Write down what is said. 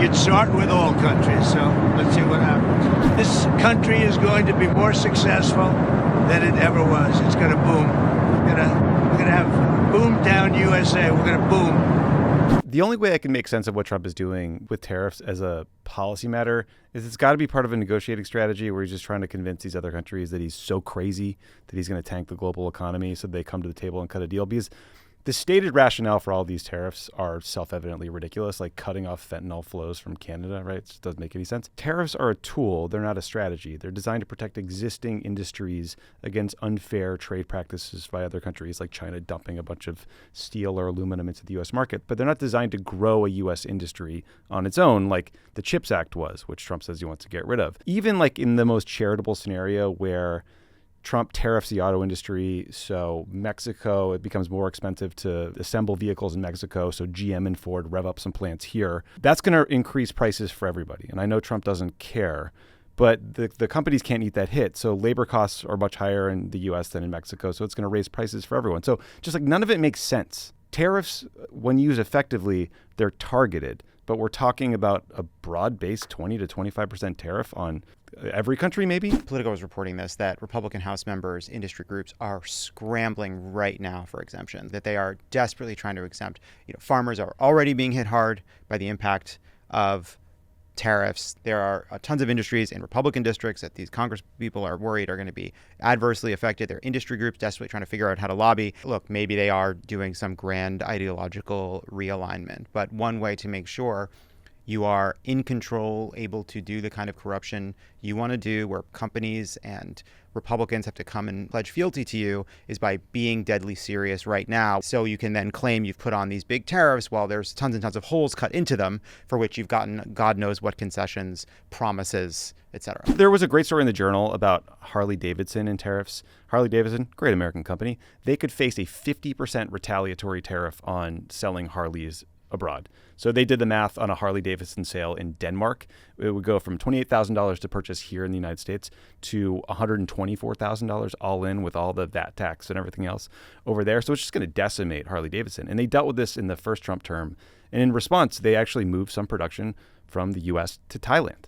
you'd start with all countries. So let's see what happens. This country is going to be more successful than it ever was. It's going to boom. We're going to have boom down USA. We're going to boom. The only way I can make sense of what Trump is doing with tariffs as a policy matter is it's got to be part of a negotiating strategy where he's just trying to convince these other countries that he's so crazy that he's going to tank the global economy so they come to the table and cut a deal. Because the stated rationale for all these tariffs are self-evidently ridiculous, like cutting off fentanyl flows from Canada, right? It just doesn't make any sense. Tariffs are a tool. They're not a strategy. They're designed to protect existing industries against unfair trade practices by other countries, like China dumping a bunch of steel or aluminum into the U.S. market. But they're not designed to grow a U.S. industry on its own, like the CHIPS Act was, which Trump says he wants to get rid of. Even like in the most charitable scenario where Trump tariffs the auto industry, so Mexico, it becomes more expensive to assemble vehicles in Mexico, so GM and Ford rev up some plants here. That's going to increase prices for everybody. And I know Trump doesn't care, but the companies can't eat that hit. So labor costs are much higher in the U.S. than in Mexico, so it's going to raise prices for everyone. So just like none of it makes sense. Tariffs, when used effectively, they're targeted. But we're talking about a broad-based 20 to 25% tariff on every country, maybe? Politico was reporting this, that Republican House members, industry groups are scrambling right now for exemptions, that they are desperately trying to exempt. Farmers are already being hit hard by the impact of tariffs. There are tons of industries in Republican districts that these Congress people are worried are going to be adversely affected. There are industry groups desperately trying to figure out how to lobby. Look, maybe they are doing some grand ideological realignment, but one way to make sure you are in control, able to do the kind of corruption you want to do, where companies and Republicans have to come and pledge fealty to you, is by being deadly serious right now. So you can then claim you've put on these big tariffs while there's tons and tons of holes cut into them for which you've gotten God knows what concessions, promises, etc. There was a great story in the Journal about Harley Davidson and tariffs. Harley Davidson, great American company, they could face a 50% retaliatory tariff on selling Harleys abroad. So they did the math on a Harley Davidson sale in Denmark. It would go from $28,000 to purchase here in the United States to $124,000 all in with all the VAT tax and everything else over there. So it's just going to decimate Harley Davidson. And they dealt with this in the first Trump term. And in response, they actually moved some production from the U.S. to Thailand.